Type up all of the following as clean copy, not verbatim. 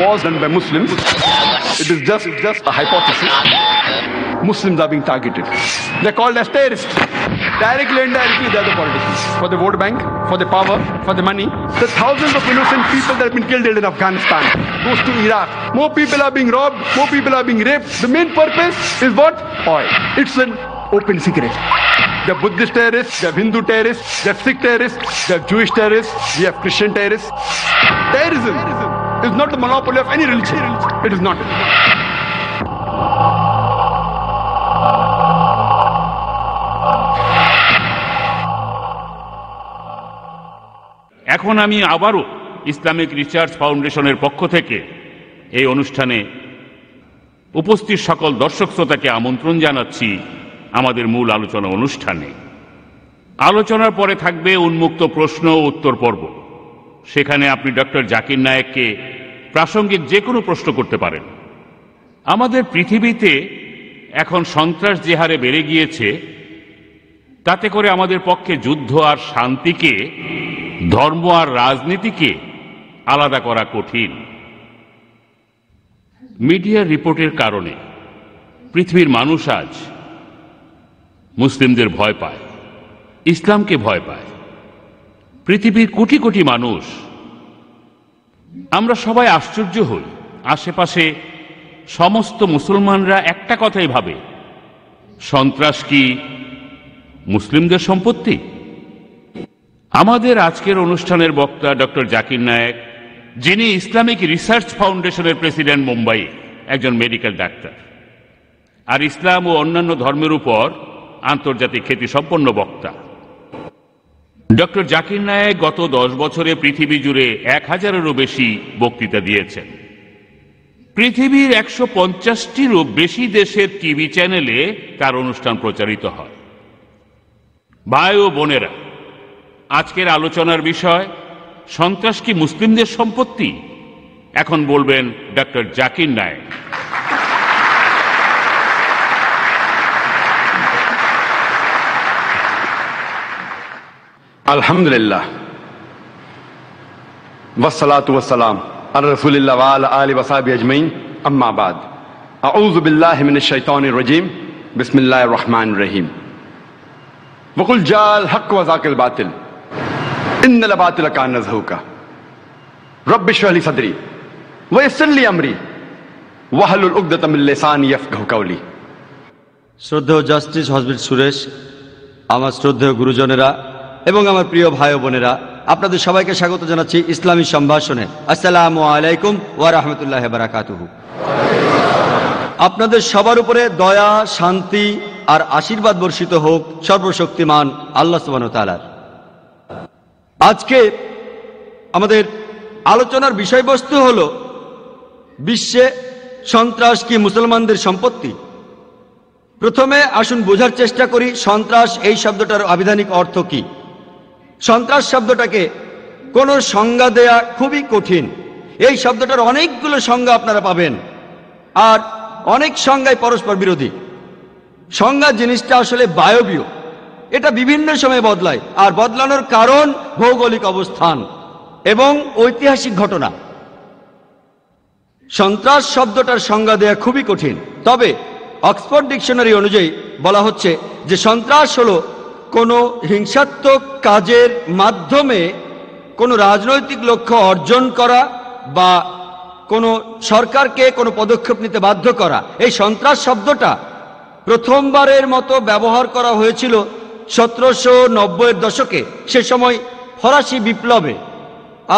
was done by Muslims. It is just a hypothesis. Muslims are being targeted. They're called as terrorists. Directly and indirectly, they are the politicians. For the vote bank, for the power, for the money. The thousands of innocent people that have been killed in Afghanistan goes to Iraq. More people are being robbed, more people are being raped. The main purpose is what? Oil. It's an open secret. They are Buddhist terrorists, they are Hindu terrorists, they are Sikh terrorists, they are Jewish terrorists, we have Christian terrorists. Terrorism is not the monopoly of any religion. It is not. এখন আমি আবারও Islamic research ফাউন্ডেশনের পক্ষ থেকে এই অনুষ্ঠানে উপস্থিত সকল দর্শক শ্রোতাকে আমন্ত্রণ জানাচ্ছি আমাদের মূল আলোচনা অনুষ্ঠানে। আলোচনার পরে থাকবে উন্মুক্ত প্রশ্ন ও উত্তর পর্ব। সেখানে আপনি ডক্টর জাকির নায়েককে প্রাসঙ্গিক যে কোনো প্রশ্ন করতে পারেন। আমাদের পৃথিবীতে এখন সন্ত্রাস যে হারে বেড়ে গিয়েছে, তাতে করে আমাদের পক্ষে যুদ্ধ আর শান্তিকে, ধর্ম আর রাজনীতিকে আলাদা করা কঠিন। মিডিয়ার রিপোর্টের কারণে পৃথিবীর মানুষ আজ মুসলিমদের ভয় পায়, ইসলামকে ভয় পায়। পৃথিবীর কোটি কোটি মানুষ, আমরা সবাই আশ্চর্য হই। আশেপাশে সমস্ত মুসলমানরা একটা কথাই ভাবে, সন্ত্রাস কি মুসলিমদের সম্পত্তি? আমাদের আজকের অনুষ্ঠানের বক্তা ডক্টর জাকির নায়েক, যিনি ইসলামিক রিসার্চ ফাউন্ডেশনের প্রেসিডেন্ট মুম্বাই, একজন মেডিকেল ডাক্তার, আর ইসলাম ও অন্যান্য ধর্মের উপর আন্তর্জাতিক খ্যাতিসম্পন্ন বক্তা। ডক্টর জাকির নায়েক গত 10 বছরে পৃথিবী জুড়ে 1000-এরও বেশি বক্তৃতা দিয়েছেন। পৃথিবীর 150-টিরও বেশি দেশের টিভি চ্যানেলে তার অনুষ্ঠান প্রচারিত হয়। ভাই ও বোনেরা, আজকের আলোচনার বিষয় সন্ত্রাস কি মুসলিমদের সম্পত্তি? এখন বলবেন doctor Zakir Naik. Alhamdulillah. Wassalatu wassalam ala rasulillah wa ala alihi wa sahbihi ajmain. Amma ba'd. A'udhu billahi minash shaitanir rajim. Bismillahir rahmanir rahim. Wa qul ja'al haqq wa zaqal batil. Innal batila kana zahuqa. Rabbi shrah li sadri wa yassir li amri wahlul 'uqdatam min lisani yafqahu qawli. শ্রদ্ধেয় justice hospital Suresh, আমার শ্রদ্ধেয় গুরুজনেরা এবং আমার প্রিয় ভাই বোনেরা, আপনাদের সবাইকে স্বাগত জানাচ্ছি ইসলামী সম্ভাষণে। আসসালামু আলাইকুম ওয়া রাহমাতুল্লাহি ওয়া বারাকাতুহু। আপনাদের সবার উপরে দয়া, শান্তি আর আশীর্বাদ বর্ষিত হোক সর্বশক্তিমান আল্লাহ সুবহানাহু ওয়া তাআলার। আজকে আমাদের আলোচনার বিষয়বস্তু হলো বিশ্বে সন্ত্রাস কি মুসলমানদের সম্পত্তি। প্রথমে আসুন বোঝার চেষ্টা করি সন্ত্রাস এই শব্দটার আবিধানিক অর্থ কি। সন্ত্রাস শব্দটাকে কোনো সংজ্ঞা দেয়া খুবই কঠিন। এই শব্দটার অনেকগুলো সংজ্ঞা আপনারা পাবেন, আর অনেক সংজ্ঞায় পরস্পর বিরোধী। সংজ্ঞা জিনিসটা আসলে বায়বীয়, এটা বিভিন্ন সময়ে বদলায়, আর বদলানোর কারণ ভৌগোলিক অবস্থান এবং ঐতিহাসিক ঘটনা। সন্ত্রাস শব্দটার সংজ্ঞা দেয়া খুবই কঠিন, তবে অক্সফোর্ড ডিকশনারি অনুযায়ী বলা হচ্ছে যে সন্ত্রাস হলো কোনো হিংসাত্মক কাজের মাধ্যমে কোনো রাজনৈতিক লক্ষ্য অর্জন করা বা কোনো সরকারকে কোনো পদক্ষেপ নিতে বাধ্য করা। এই সন্ত্রাস শব্দটা প্রথমবারের মতো ব্যবহার করা হয়েছিল 1790-এর দশকে, সে সময় ফরাসি বিপ্লবে।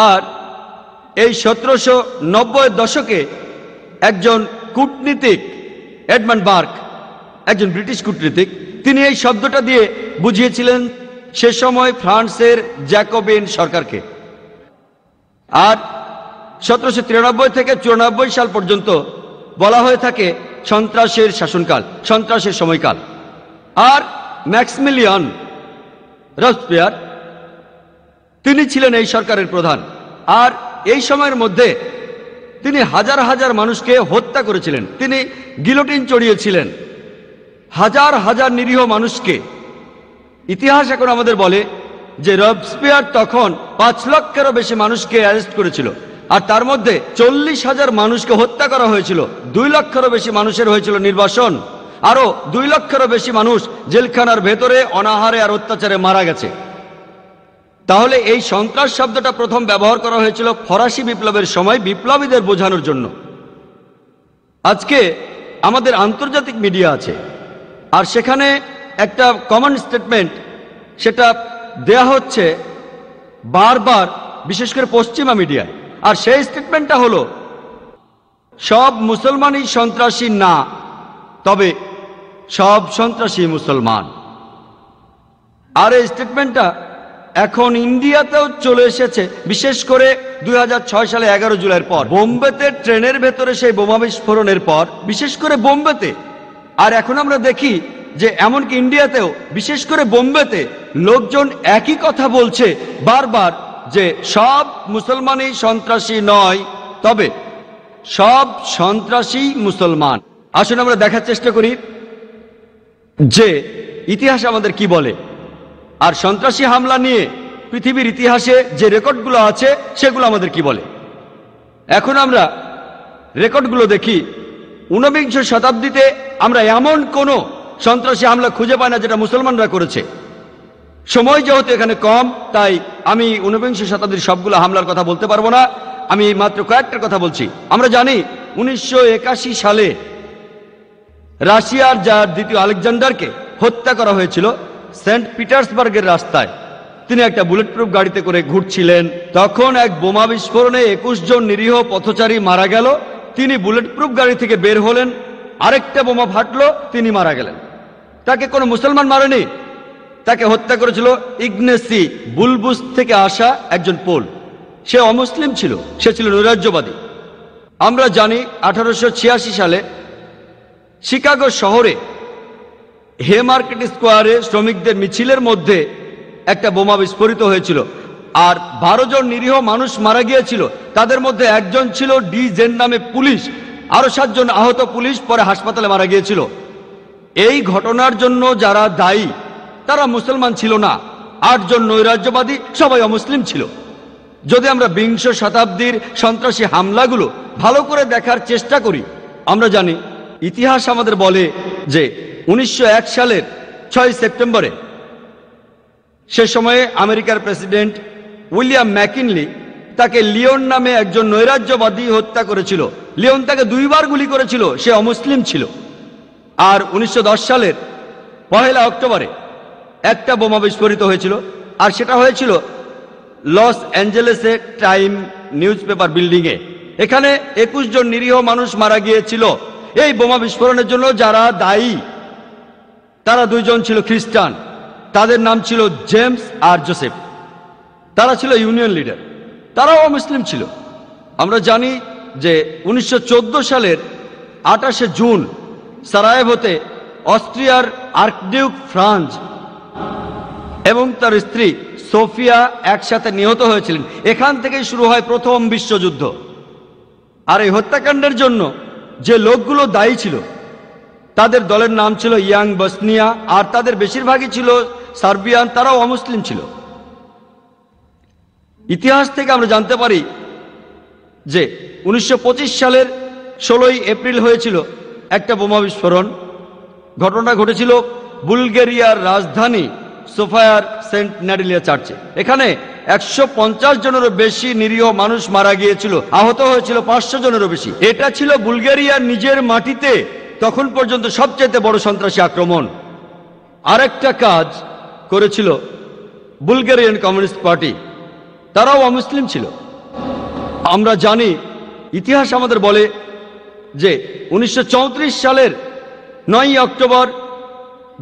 আর এই 1790-এর দশকে একজন কূটনীতিক, এডমান্ড বার্ক, একজন ব্রিটিশ কূটনীতিক, তিনি এই শব্দটা দিয়ে বুঝিয়েছিলেন সে সময় ফ্রান্সের জ্যাকোবিন সরকারকে। আর 1793 থেকে 94 সাল পর্যন্ত বলা হয়ে থাকে সন্ত্রাসের শাসনকাল, সন্ত্রাসের সময়কাল। আর ম্যাক্সিমিলিয়ান রবস্পিয়ার, তিনি ছিলেন এই সরকারের প্রধান। আর এই সময়ের মধ্যে তিনি হাজার হাজার মানুষকে হত্যা করেছিলেন, তিনি গিলোটিন চড়িয়েছিলেন হাজার হাজার নিরীহ মানুষকে। ইতিহাস এখন আমাদের বলে যে রবস্পিয়ার তখন 5 লক্ষেরও বেশি মানুষকে অ্যারেস্ট করেছিল। আর তার মধ্যে 40,000 মানুষকে হত্যা করা হয়েছিল। 2 লক্ষেরও বেশি মানুষের হয়েছিল নির্বাসন, আরো 2 লক্ষেরও বেশি মানুষ জেলখানার ভেতরে অনাহারে আর অত্যাচারে মারা গেছে। তাহলে এই সন্ত্রাস শব্দটা প্রথম ব্যবহার করা হয়েছিল ফরাসি বিপ্লবের সময় বিপ্লবীদের বোঝানোর জন্য। আজকে আমাদের আন্তর্জাতিক মিডিয়া আছে, আর সেখানে একটা কমন স্টেটমেন্ট সেটা দেয়া হচ্ছে বারবার, বিশেষ করে পশ্চিমা মিডিয়ায়। আর সেই স্টেটমেন্টটা হলো সব মুসলমানই সন্ত্রাসী না, তবে সব সন্ত্রাসী মুসলমান। আর এই স্টেটমেন্টটা এখন ইন্ডিয়াতেও চলে এসেছে, বিশেষ করে 2006 সালে 11 জুলাইয়ের পর বোম্বেতে ট্রেনের ভেতরে সেই বোমা বিস্ফোরণের পর, বিশেষ করে বোম্বেতে। আর এখন আমরা দেখি যে এমনকি ইন্ডিয়াতেও, বিশেষ করে বোম্বেতে, লোকজন একই কথা বলছে বারবার যে সব মুসলমানই সন্ত্রাসী নয়, তবে সব সন্ত্রাসী মুসলমান। আসুন আমরা দেখার চেষ্টা করি যে ইতিহাস আমাদের কি বলে, আর সন্ত্রাসী হামলা নিয়ে পৃথিবীর ইতিহাসে যে রেকর্ডগুলো আছে সেগুলো আমাদের কি বলে। এখন আমরা রেকর্ডগুলো দেখি। 19বিংশ শতাব্দীতে আমরা এমন কোনো সন্ত্রাসী হামলা খুঁজে পাই না যেটা মুসলমানরা করেছে। সময় যেহেতু এখানে কম, তাই আমি 19বিংশ শতাব্দীর সবগুলো হামলার কথা বলতে পারবো না, আমি মাত্র কয়েকটার কথা বলছি। আমরা জানি 1981 সালে রাশিয়ার যার দ্বিতীয় আলেকজান্ডারকে হত্যা করা হয়েছিল সেন্ট পিটার্সবার্গের রাস্তায়। তিনি একটা বুলেট প্রুফ গাড়িতে করে ঘুরছিলেন, তখন এক বোমা বিস্ফোরণে 21 জন নিরীহ পথচারী মারা গেল। তিনি বুলেট প্রুফ গাড়ি থেকে বের হলেন, আরেকটা বোমা ফাটলো, তিনি মারা গেলেন। তাকে কোনো মুসলমান মারেনি, তাকে হত্যা করেছিল ইগনেসি বুলবুস থেকে আসা একজন পোল। সে অমুসলিম ছিল, সে ছিল নৈরাজ্যবাদী। আমরা জানি 1886 সালে শিকাগো শহরে হে মার্কেট স্কোয়ারে শ্রমিকদের মিছিলের মধ্যে একটা বোমা বিস্ফোরিত হয়েছিল, আর 12 জন নিরীহ মানুষ মারা গিয়েছিল। তাদের মধ্যে একজন ছিল ডি জেন নামে পুলিশ, আরো 7 জন আহত পুলিশ পরে হাসপাতালে মারা গিয়েছিল। এই ঘটনার জন্য যারা দায়ী তারা মুসলমান ছিল না, 8 জন নৈরাজ্যবাদী, সবাই অমুসলিম ছিল। যদি আমরা বিংশ শতাব্দীর সন্ত্রাসী হামলাগুলো ভালো করে দেখার চেষ্টা করি, আমরা জানি ইতিহাস আমাদের বলে যে 1901 সালের 6 সেপ্টেম্বরে সে সময়ে আমেরিকার প্রেসিডেন্ট উইলিয়াম ম্যাকিনলি তাকে লিওন নামে একজন নৈরাজ্যবাদী হত্যা করেছিল। লিওন তাকে 2 বার গুলি করেছিল, সে অমুসলিম ছিল। আর 1910 সালের 1 অক্টোবরে একটা বোমা বিস্ফোরিত হয়েছিল, আর সেটা হয়েছিল লস অ্যাঞ্জেলেসে টাইম নিউজ পেপার বিল্ডিংয়ে। এখানে 21 জন নিরীহ মানুষ মারা গিয়েছিল। এই বোমা বিস্ফোরণের জন্য যারা দায়ী তারা 2 জন ছিল খ্রিস্টান, তাদের নাম ছিল জেমস আর জোসেফ। তারা ছিল ইউনিয়ন লিডার, তারাও অমুসলিম ছিল। আমরা জানি যে 1914 সালের 28 জুন সারায়েভোতে অস্ট্রিয়ার আর্কডিউক ফ্রাঞ্জ এবং তার স্ত্রী সোফিয়া একসাথে নিহত হয়েছিলেন। এখান থেকেই শুরু হয় প্রথম বিশ্বযুদ্ধ। আর এই হত্যাকাণ্ডের জন্য যে লোকগুলো দায়ী ছিল তাদের দলের নাম ছিল ইয়াং বসনিয়া, আর তাদের বেশিরভাগই ছিল সার্বিয়ান, তারাও অমুসলিম ছিল। ইতিহাস থেকে আমরা জানতে পারি যে 1925 সালের 16 এপ্রিল হয়েছিল একটা বোমা বিস্ফোরণ। ঘটনা ঘটেছিল বুলগেরিয়ার রাজধানী সোফায়ার সেন্ট ন্যাডিলিয়া চার্চে। এখানে 150 জনেরও বেশি নিরীহ মানুষ মারা গিয়েছিল, আহত হয়েছিল 500 জনেরও বেশি। এটা ছিল বুলগেরিয়ার নিজের মাটিতে তখন পর্যন্ত সবচেয়ে বড় সন্ত্রাসী আক্রমণ। আরেকটা কাজ করেছিল বুলগেরিয়ান কমিউনিস্ট পার্টি, তারাও অমুসলিম ছিল। আমরা জানি ইতিহাস আমাদের বলে যে 1934 সালের 9 অক্টোবর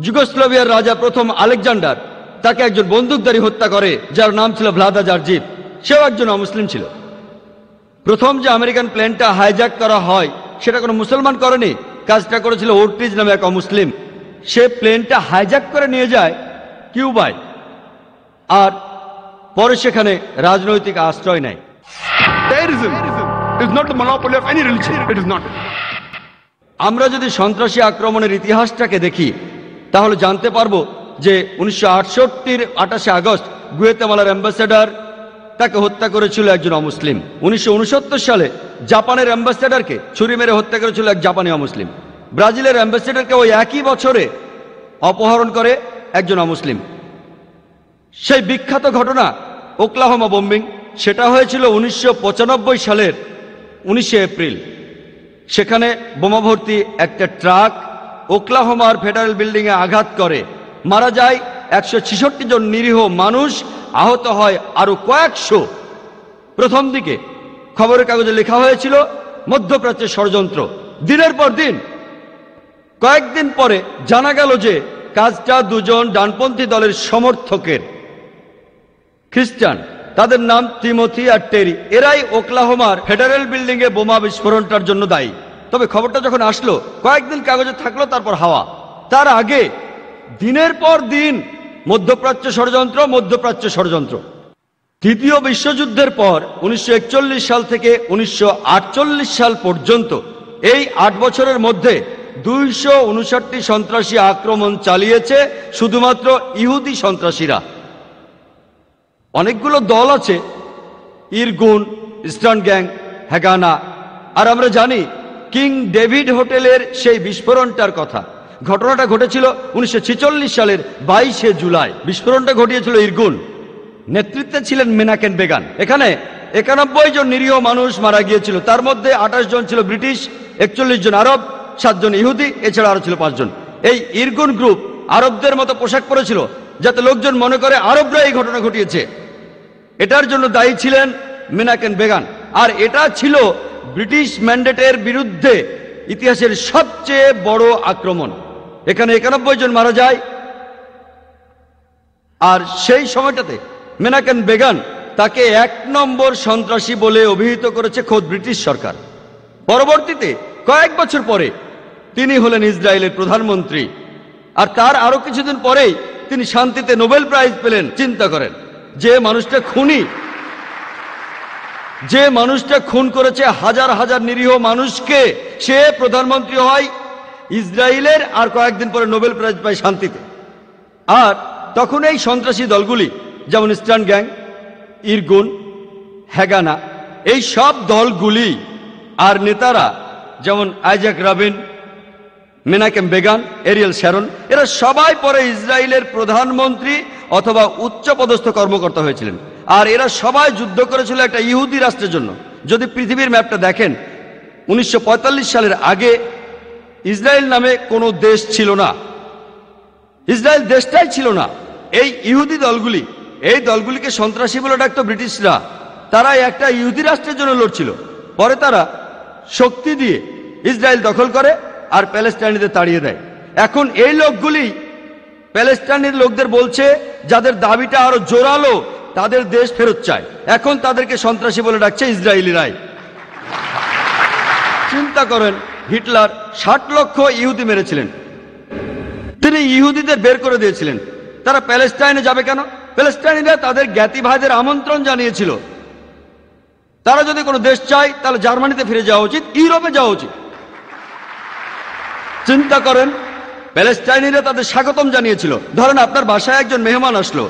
যুগোস্লাভিয়ার রাজা প্রথম আলেকজান্ডার, তাকে একজন বন্দুকধারী হত্যা করে যার নাম ছিল ভ্লাদা জার্জিভ। সেও একজন অমুসলিম ছিল। প্রথম যে আমেরিকান প্লেনটা হাইজ্যাক করা হয় সেটা কোনো মুসলমান করেনি, কাজটা করেছিল ওর্টিজ নামে এক অমুসলিম। সে প্লেনটা হাইজ্যাক করে নিয়ে যায় কিউবায়, আর পরে সেখানে রাজনৈতিক আশ্রয় নেয়। Terrorism is not the monopoly of any religion. It is not. আমরা যদি সন্ত্রাসী আক্রমণের ইতিহাসটাকে দেখি তাহলে জানতে পারবো যে 1968 28 আগস্ট গুয়েতেমালার অ্যাম্বাসেডর তাকে হত্যা করেছিল একজন অমুসলিম। 1969 সালে জাপানের অ্যাম্বাসেডরকে ছুরি মেরে হত্যা করেছিল এক জাপানি অমুসলিম। ব্রাজিলের অ্যাম্বাসেডরকে ওই একই বছরে অপহরণ করে একজন অমুসলিম। সেই বিখ্যাত ঘটনা ওকলাহোমা বোম্বিং, সেটা হয়েছিল 1995 সালের 19শে এপ্রিল। সেখানে বোমা ভর্তি একটা ট্রাক ওকলাহোমার ফেডারেল বিল্ডিংয়ে আঘাত করে, মারা যায় 166 জন নিরীহ মানুষ, আহত হয় আরো কয়েকশো। প্রথম দিকে খবরের কাগজে লেখা হয়েছিল মধ্যপ্রাচ্যের ষড়যন্ত্র। দিনের পর দিন, কয়েকদিন পরে জানা গেল যে কাজটা দুজন ডানপন্থী দলের সমর্থকের, খ্রিস্টান। তাদের নাম তিমোথি আর টেরি। এরাই ওকলাহোমার ফেডারেল বিল্ডিংয়ে বোমা বিস্ফোরণটার জন্য দায়ী। তবে খবরটা যখন আসলো, কয়েকদিন কাগজে থাকলো, তারপর হাওয়া। তার আগে দিনের পর দিন মধ্যপ্রাচ্য ষড়যন্ত্র, মধ্যপ্রাচ্য ষড়যন্ত্র। তৃতীয় বিশ্বযুদ্ধের পর 1941 সাল থেকে 1948 সাল পর্যন্ত এই 8 বছরের মধ্যে 259টি সন্ত্রাসী আক্রমণ চালিয়েছে শুধুমাত্র ইহুদি সন্ত্রাসীরা। অনেকগুলো দল আছে, ইরগুন, ইস্টার্ন গ্যাং, হ্যাগানা। আর আমরা জানি কিং ডেভিড হোটেলের সেই বিস্ফোরণটার কথা। ঘটনাটা ঘটেছিল 1946 সালের 22শে জুলাই। বিস্ফোরণটা ঘটিয়েছিল ইরগুন, নেতৃত্বে ছিলেন মেনাকেন বেগান। এখানে 91 জন নিরীহ মানুষ মারা গিয়েছিল। তার মধ্যে 28 জন ছিল ব্রিটিশ, 41 জন আরব, 7 জন ইহুদি, এছাড়া আরো ছিল 5 জন। এই ইরগুন গ্রুপ আরবদের মতো পোশাক পরেছিল যাতে লোকজন মনে করে আরবরা এই ঘটনা ঘটিয়েছে। এটার জন্য দায়ী ছিলেন মেনাকেন বেগান। আর এটা ছিল ব্রিটিশ ম্যান্ডেটের বিরুদ্ধে ইতিহাসের সবচেয়ে বড় আক্রমণ। এখানে 91 জন মারা যায়। আর সেই সময়টাতে মেনাকেন বেগান তাকে 1 নম্বর সন্ত্রাসী বলে অভিহিত করেছে খোদ ব্রিটিশ সরকার। পরবর্তীতে কয়েক বছর পরে তিনি হলেন ইসরায়েলের প্রধানমন্ত্রী। আর তার আরো কিছুদিন পরেই তিনি শান্তিতে নোবেল প্রাইজ পেলেন। চিন্তা করেন, যে মানুষটা খুন করেছে হাজার হাজার নিরীহ মানুষকে, সে প্রধানমন্ত্রী হয় ইসরায়েলের, আর কয়েকদিন পরে নোবেল প্রাইজ পায় শান্তিতে। আর তখন এই সন্ত্রাসী দলগুলি যেমন ইস্টার্ন গ্যাং, ইরগুন, হ্যাগানা, এই সব দলগুলি আর নেতারা যেমন Isaac Rabin, Menachem Begin, Ariel Sharon, এরা সবাই পরে ইসরায়েলের প্রধানমন্ত্রী অথবা উচ্চপদস্থ কর্মকর্তা হয়েছিলেন। আর এরা সবাই যুদ্ধ করেছিল একটা ইহুদি রাষ্ট্রের জন্য। যদি পৃথিবীর ম্যাপটা দেখেন, 1945 সালের আগে ইসরায়েল নামে কোনো দেশ ছিল না। ইসরায়েল দেশটাই ছিল না। এই ইহুদি দলগুলি, এই দলগুলিকে সন্ত্রাসী বলে ডাকতো ব্রিটিশরা। তারা একটা ইহুদি রাষ্ট্রের জন্য লড়ছিল। পরে তারা শক্তি দিয়ে ইসরায়েল দখল করে আর প্যালেস্টাইনিদের তাড়িয়ে দেয়। এখন এই লোকগুলি প্যালেস্টাইনের লোকদের বলছে, যাদের দাবিটা আরো জোরালো, তাদের দেশ ফেরত চায়। এখন তাদেরকে সন্ত্রাসী বলে ডাকছে ইসরায়েলিরাই। চিন্তা করেন, হিটলার 60 লক্ষ ইহুদি মেরেছিলেন। তিনি ইহুদিদের বের করে দিয়েছিলেন। তারা প্যালেস্টাইনে যাবে কেন? প্যালেস্টাইনিরা তাদের জ্ঞাতি ভাইদের আমন্ত্রণ জানিয়েছিল। তারা যদি কোনো দেশ চায় তাহলে জার্মানিতে ফিরে যাওয়া উচিত, ইউরোপে যাওয়া উচিত। চিন্তা করেন, প্যালেস্টাইনিরা তাদের স্বাগতম জানিয়েছিল। ধরেন আপনার বাসায় একজন মেহমান আসলো,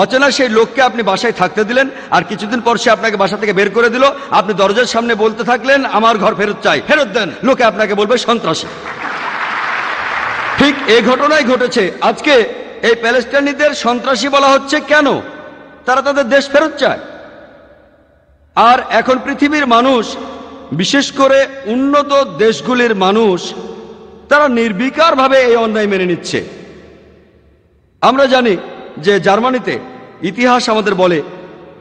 অচেনা সেই লোককে আপনি বাসায় থাকতে দিলেন, আর কিছুদিন পর সে আপনাকে বাসা থেকে বের করে দিল। আপনি দরজার সামনে বলতে থাকলেন, আমার ঘর ফেরত চাই, ফেরত দেন। লোকে আপনাকে বলবে সন্ত্রাসী। ঠিক এই ঘটনাই ঘটেছে। আজকে এই প্যালেস্টাইনিদের সন্ত্রাসী বলা হচ্ছে কেন? তারা তাদের দেশ ফেরত চায়। আর এখন পৃথিবীর মানুষ, বিশেষ করে উন্নত দেশগুলির মানুষ, তারা নির্বিকারভাবে এই অন্যায় মেনে নিচ্ছে। আমরা জানি যে জার্মানিতে ইতিহাস আমাদের বলে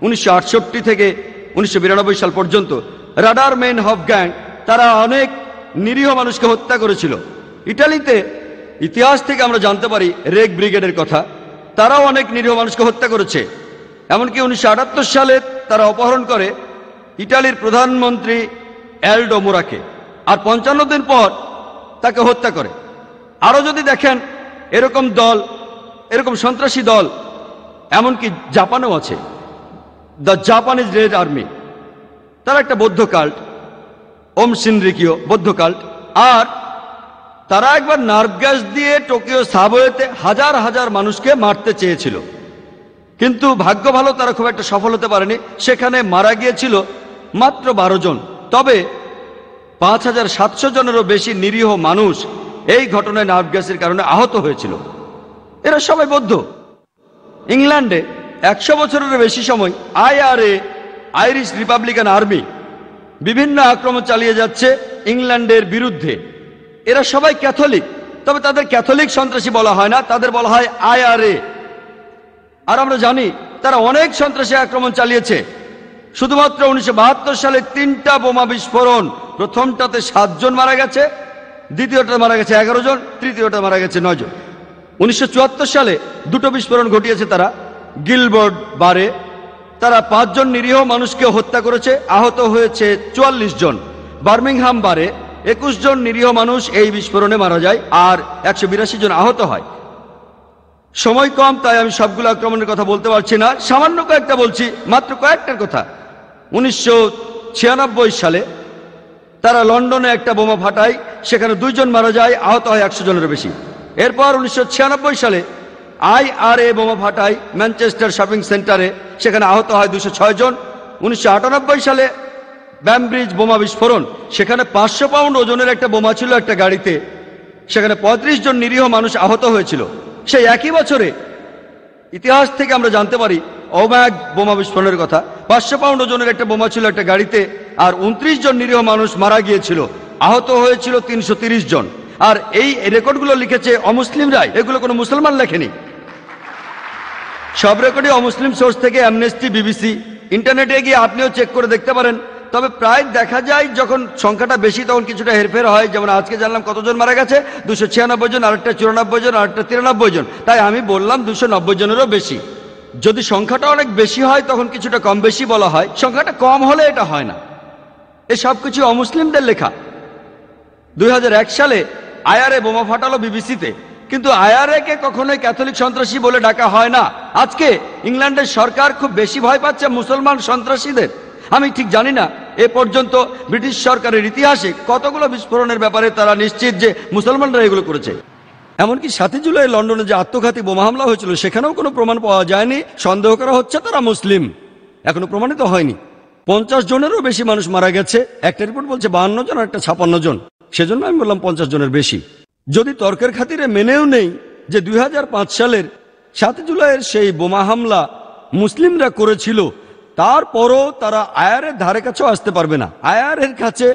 1968 থেকে 1992 সাল পর্যন্ত রাডার মেন হফ গ্যাং তারা অনেক নিরীহ মানুষকে হত্যা করেছিল। ইটালিতে ইতিহাস থেকে আমরা জানতে পারি রেগ ব্রিগেডের কথা, তারাও অনেক নিরীহ মানুষকে হত্যা করেছে। এমনকি 1978 সালে তারা অপহরণ করে ইটালির প্রধানমন্ত্রী অ্যালডো মোরাকে, আর 55 দিন পর তাকে হত্যা করে। আরো যদি দেখেন এরকম দল, এরকম সন্ত্রাসী দল এমনকি জাপানেও আছে, দ্য জাপানিজ রেড আর্মি। তারা একটা বৌদ্ধ কাল্ট, ওম শিনরিকিও বৌদ্ধ কাল্ট। আর তারা একবার নার্ভ গ্যাস দিয়ে টোকিও সাবওয়েতে হাজার হাজার মানুষকে মারতে চেয়েছিল, কিন্তু ভাগ্য ভালো, তারা খুব একটা সফল হতে পারেনি। সেখানে মারা গিয়েছিল মাত্র 12 জন। তবে 5700 জনেরও বেশি নিরীহ মানুষ এই ঘটনায় নার্ভ গ্যাসের কারণে আহত হয়েছিল। এরা সবাই বৌদ্ধ। ইংল্যান্ডে 100 বছরের বেশি সময় IRA, আইরিশ রিপাবলিকান আর্মি, বিভিন্ন আক্রমণ চালিয়ে যাচ্ছে ইংল্যান্ডের বিরুদ্ধে। এরা সবাই ক্যাথলিক, তবে তাদের ক্যাথলিক সন্ত্রাসী বলা হয় না, তাদের বলা হয় IRA। আর আমরা জানি তারা অনেক সন্ত্রাসী আক্রমণ চালিয়েছে। শুধুমাত্র 1972 সালে 3টা বোমা বিস্ফোরণ, প্রথমটাতে 7 জন মারা গেছে, দ্বিতীয়টা মারা গেছে 11 জন, তৃতীয়টা মারা গেছে 9 জন। 1974 সালে 2টো বিস্ফোরণ ঘটিয়েছে তারা গিলবার্ট বারে। তারা 5 জন নিরীহ মানুষকে হত্যা করেছে, আহত হয়েছে 44 জন। বার্মিংহাম বারে 21 জন নিরীহ মানুষ এই বিস্ফোরণে মারা যায় আর 182 জন আহত হয়। সময় কম, তাই আমি সবগুলো আক্রমণের কথা বলতে পারছি না, সামান্য কয়েকটা বলছি, মাত্র কয়েকটার কথা। 1996 সালে তারা লন্ডনে একটা বোমা ফাটায়, সেখানে 2 জন মারা যায়, আহত হয় 100 জনেরও বেশি। এরপর 1996 সালে IRA বোমা ফাটায় ম্যানচেস্টার শপিং সেন্টারে, সেখানে আহত হয় 206 জন। 1998 সালে ব্যামব্রিজ বোমা বিস্ফোরণ, সেখানে 500 পাউন্ড ওজনের একটা বোমা ছিল একটা গাড়িতে, সেখানে 35 জন নিরীহ মানুষ আহত হয়েছিল। সেই একই বছরে ইতিহাস থেকে আমরা জানতে পারি ওম্যাগ বোমা বিস্ফোরণের কথা। 500 পাউন্ড ওজনের একটা বোমা ছিল একটা গাড়িতে, আর 29 জন নিরীহ মানুষ মারা গিয়েছিল, আহত হয়েছিল 330 জন। আর এই রেকর্ডগুলো লিখেছে অমুসলিমরাই, এগুলো কোনো মুসলমান লেখেনি। সব রেকর্ডই অমুসলিম সোর্স থেকে, অ্যামনেস্টি, BBC, ইন্টারনেটে গিয়ে আপনিও চেক করে দেখতে পারেন। তবে প্রায় দেখা যায় যখন সংখ্যাটা বেশি তখন কিছুটা হেরফের হয়। যেমন আজকে জানলাম কতজন মারা গেছে, 296 জন, আরেকটা 94 জন, আরেকটা 93 জন, তাই আমি বললাম 290 জনেরও বেশি। যদি সংখ্যাটা অনেক বেশি হয় তখন কিছুটা কম বেশি বলা হয়, সংখ্যাটা কম হলে এটা হয় না। এসব কিছু অমুসলিমদের লেখা। 2001 সালে IRA বোমা ফাটালো BBCতে, কিন্তু IRA কে কখনোই ক্যাথলিক সন্ত্রাসী বলে ডাকা হয় না। আজকে ইংল্যান্ডের সরকার খুব বেশি ভয় পাচ্ছে মুসলমান সন্ত্রাসীদের। আমি ঠিক জানি না এ পর্যন্ত ব্রিটিশ সরকারের ইতিহাসে কতগুলো বিস্ফোরণের ব্যাপারে তারা নিশ্চিত যে মুসলমানরা এগুলো করেছে। এমনকি 7 জুলাই লন্ডনে যে আত্মঘাতী বোমা হামলা হয়েছিল সেখানেও কোনো প্রমাণ পাওয়া যায়নি। সন্দেহ করা হচ্ছে তারা মুসলিম, এখনো প্রমাণিত হয়নি। 50 জনেরও বেশি মানুষ মারা গেছে, একটা রিপোর্ট বলছে 52 জন আর একটা 56 জন, সেজন্য আমি বললাম 50 জনের বেশি। যদি তর্কের খাতিরে মেনেও নেই যে 2005 সালের 7 জুলাইয়ের সেই বোমা হামলা মুসলিমরা করেছিল, তারপরও তারা IRA-র ধারে কাছেও আসতে পারবে না। IRA-র কাছে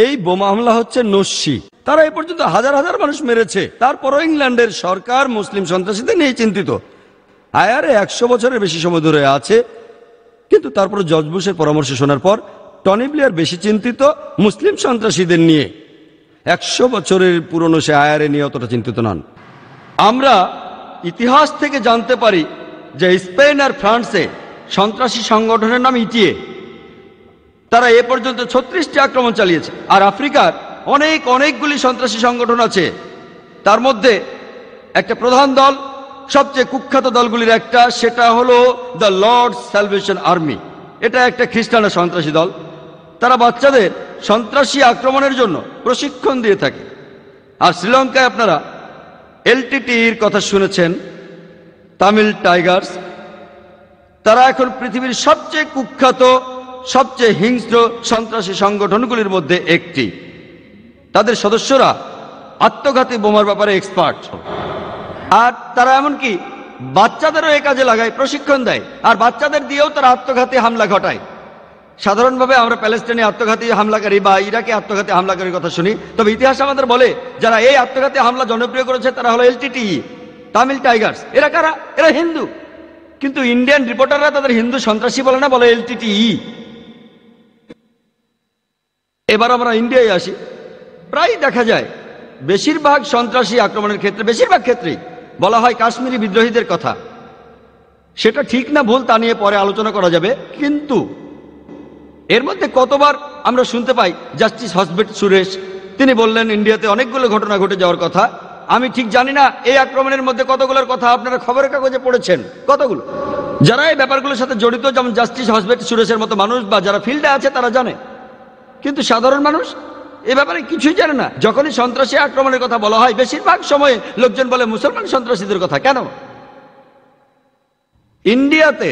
এই বোমা হামলা হচ্ছে নস্যি। তারা এ পর্যন্ত হাজার হাজার মানুষ মেরেছে, তারপরও ইংল্যান্ডের সরকার মুসলিম সন্ত্রাসীদের নিয়ে চিন্তিত। IRA 100 বছরের বেশি সময় ধরে আছে, কিন্তু তারপর জর্জ বুশের পরামর্শ শোনার পর টনি ব্লেয়ার বেশি চিন্তিত মুসলিম সন্ত্রাসীদের নিয়ে। 100 বছরের পুরনো সে IRA নিয়ে অতটা চিন্তিত নন। আমরা ইতিহাস থেকে জানতে পারি যে স্পেন আর ফ্রান্সে সন্ত্রাসী সংগঠনের নাম ইটিএ। তারা এ পর্যন্ত 36টি আক্রমণ চালিয়েছে। আর আফ্রিকার অনেকগুলি সন্ত্রাসী সংগঠন আছে, তার মধ্যে একটা প্রধান দল, সবচেয়ে কুখ্যাত দলগুলির একটা, সেটা হলো দ্য লর্ড স্যালভেশন আর্মি। এটা একটা খ্রিস্টান সন্ত্রাসী দল। তারা বাচ্চাদের সন্ত্রাসী আক্রমণের জন্য প্রশিক্ষণ দিয়ে থাকে। আর শ্রীলঙ্কায় আপনারা LTTEর কথা শুনেছেন, তামিল টাইগার্স। তারা এখন পৃথিবীর সবচেয়ে কুখ্যাত, সবচেয়ে হিংস্র সন্ত্রাসী সংগঠনগুলির মধ্যে একটি। তাদের সদস্যরা আত্মঘাতী বোমার ব্যাপারে এক্সপার্ট, আর তারা এমনকি বাচ্চাদেরও এ কাজে লাগায়, প্রশিক্ষণ দেয়, আর বাচ্চাদের দিয়েও তারা আত্মঘাতী হামলা ঘটায়। সাধারণভাবে আমরা প্যালেস্টাইনে আত্মঘাতী হামলাকারী বা ইরাকে আত্মঘাতী হামলাকারীর কথা শুনি, তবে ইতিহাস আমাদের বলে যারা এই আত্মঘাতী হামলা জনপ্রিয় করেছে তারা হলো LTTE, তামিল টাইগার্স। এরা কারা? এরা হিন্দু, কিন্তু ইন্ডিয়ান রিপোর্টাররা তাদের হিন্দু সন্ত্রাসী বলে না, বলে LTTE। এবার আমরা ইন্ডিয়ায় আসি। প্রায় দেখা যায় বেশিরভাগ সন্ত্রাসী আক্রমণের ক্ষেত্রে, বেশিরভাগ ক্ষেত্রেই বলা হয় কাশ্মীরি বিদ্রোহীদের কথা। সেটা ঠিক না ভুল তা নিয়ে পরে আলোচনা করা যাবে, কিন্তু এর মধ্যে কতবার আমরা শুনতে পাই জাস্টিস হসবেট সুরেশ, তিনি বললেন ইন্ডিয়াতে অনেকগুলো ঘটনা ঘটে যাওয়ার কথা। আমি ঠিক জানি না এই আক্রমণের মধ্যে কতগুলোর কথা আপনারা খবরের কাগজে পড়েছেন, কতগুলো। যারা এই ব্যাপারগুলোর সাথে জড়িত, যেমন জাস্টিস হসবেট সুরেশের মতো মানুষ বা যারা ফিল্ডে আছে তারা জানে, কিন্তু সাধারণ মানুষ এ ব্যাপারে কিছুই জানে না। যখনই সন্ত্রাসী আক্রমণের কথা বলা হয় বেশিরভাগ সময়ে লোকজন বলে মুসলমান সন্ত্রাসীদের কথা। কেন? ইন্ডিয়াতে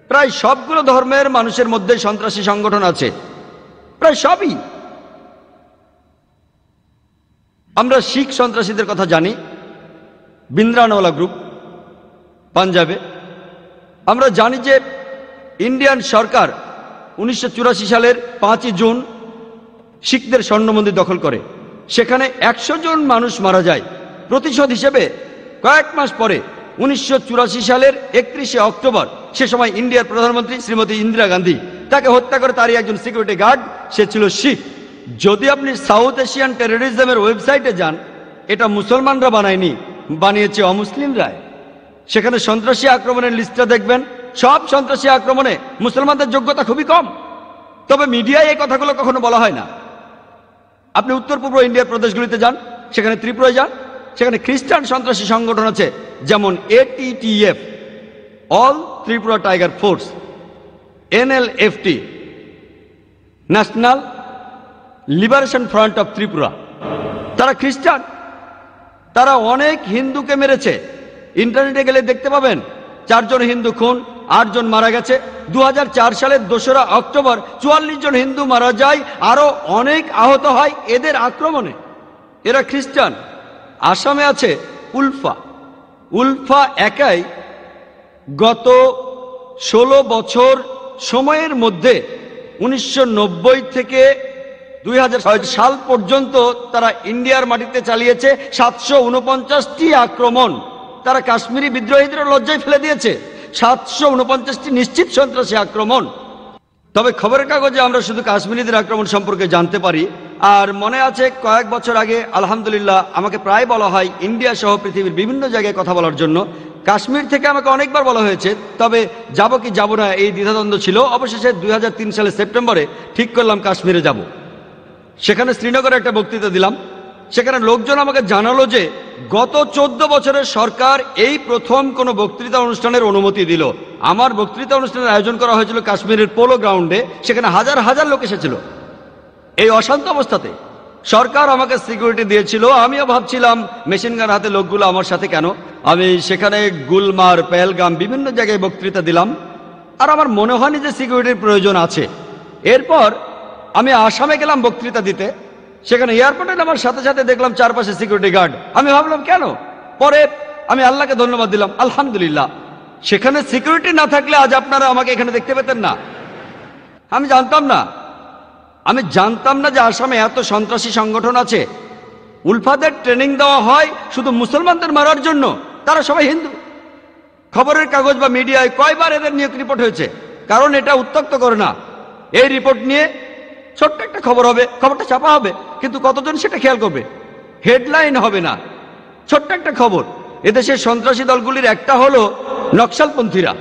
প্রায় সবগুলো ধর্মের মানুষের মধ্যে সন্ত্রাসী সংগঠন আছে, প্রায় সবই। আমরা শিখ সন্ত্রাসীদের কথা জানি, বিন্দ্রানওয়ালা গ্রুপ পাঞ্জাবে। আমরা জানি যে ইন্ডিয়ান সরকার 1984 সালের 5ই জুন শিখদের স্বর্ণ মন্দির দখল করে, সেখানে 100 জন মানুষ মারা যায়। প্রতিশোধ হিসেবে কয়েক মাস পরে 1984 সালের 31শে অক্টোবর, সে সময় ইন্ডিয়ার প্রধানমন্ত্রী শ্রীমতী ইন্দিরা গান্ধী, তাকে হত্যা করে তারই একজন সিকিউরিটি গার্ড, সে ছিল শিখ। যদি আপনি সাউথ এশিয়ান টেররিজমের ওয়েবসাইটে যান, এটা মুসলমানরা বানায়নি, বানিয়েছে অমুসলিমরা। সেখানে সন্ত্রাসী আক্রমণের লিস্টটা দেখবেন, সব সন্ত্রাসী আক্রমণে মুসলমানদের যোগ্যতা খুবই কম। তবে মিডিয়ায় এই কথাগুলো কখনো বলা হয় না। আপনি উত্তর পূর্ব ইন্ডিয়ার প্রদেশগুলিতে যান, সেখানে ত্রিপুরায় যান, সেখানে খ্রিস্টান সন্ত্রাসী সংগঠন আছে, যেমন ATTF, all Tripura tiger force, NLFT, national liberation front of Tripura. তারা খ্রিস্টান, তারা অনেক হিন্দুকে মেরেছে। ইন্টারনেটে গেলে দেখতে পাবেন 4 জন হিন্দু খুন, 8 জন মারা গেছে। 2004 সালের 2রা অক্টোবর 44 জন হিন্দু মারা যায়, আরো অনেক আহত হয় এদের আক্রমণে। এরা খ্রিস্টান। আসামে আছে উলফা। উলফা একাই গত 16 বছর সময়ের মধ্যে 1990 থেকে 2006 সাল পর্যন্ত তারা ইন্ডিয়ার মাটিতে চালিয়েছে 749টি আক্রমণ। তারা কাশ্মীরি বিদ্রোহীদের লজ্জায় ফেলে দিয়েছে। 749টি নিশ্চিত সন্ত্রাসী আক্রমণ। তবে খবরের কাগজে আমরা শুধু কাশ্মীরিদের আক্রমণ সম্পর্কে জানতে পারি। আর মনে আছে কয়েক বছর আগে আলহামদুলিল্লাহ আমাকে প্রায় বলা হয় ইন্ডিয়া সহ পৃথিবীর বিভিন্ন জায়গায় কথা বলার জন্য। কাশ্মীর থেকে আমাকে অনেকবার বলা হয়েছে, তবে যাব কি যাব না এই দ্বিধাদ্বন্দ্ব ছিল। অবশেষে 2003 সালের সেপ্টেম্বরে ঠিক করলাম কাশ্মীরে যাব। সেখানে শ্রীনগরে একটা বক্তৃতা দিলাম। সেখানে লোকজন আমাকে জানালো যে গত 14 বছরের সরকার এই প্রথম কোনো বক্তৃতা অনুষ্ঠানের অনুমতি দিল। আমার বক্তৃতা অনুষ্ঠানের আয়োজন করা হয়েছিল কাশ্মীরের পোলো গ্রাউন্ডে, সেখানে হাজার হাজার লোক এসেছিল। এই অশান্ত অবস্থাতে সরকার আমাকে সিকিউরিটি দিয়েছিল। আমিও ভাবছিলাম মেশিন গান হাতে লোকগুলো আমার সাথে কেন। আমি সেখানে গুলমার, পেহেলগাম বিভিন্ন জায়গায় বক্তৃতা দিলাম, আর আমার মনে হয়নি যে সিকিউরিটির প্রয়োজন আছে। এরপর আমি আসামে গেলাম বক্তৃতা দিতে। সেখানে এয়ারপোর্টে নামার সাথে সাথে দেখলাম চারপাশে সিকিউরিটি গার্ড। আমি ভাবলাম কেন? পরে আমি আল্লাহকে ধন্যবাদ দিলাম, আলহামদুলিল্লাহ সেখানে সিকিউরিটি না থাকলে আজ আপনারা আমাকে এখানে দেখতে পেতেন না। আমি জানতাম না যে আসামে এত সন্ত্রাসী সংগঠন আছে। উলফাদের ট্রেনিং দেওয়া হয় শুধু মুসলমানদের মারার জন্য, তারা সবাই হিন্দু। খবরের কাগজ বা মিডিয়ায় কয়বার এদের নিয়ে রিপোর্ট হয়েছে, কারণ এটা উত্তক্ত করে না। এই রিপোর্ট নিয়ে ছোট্ট একটা খবর হবে, খবরটা ছাপা হবে, কিন্তু কতজন সেটা খেয়াল করবে? হেডলাইন হবে না, ছোট্ট একটা খবর। এদেশের সন্ত্রাসী দলগুলির একটা হলো নকশালপন্থীরা।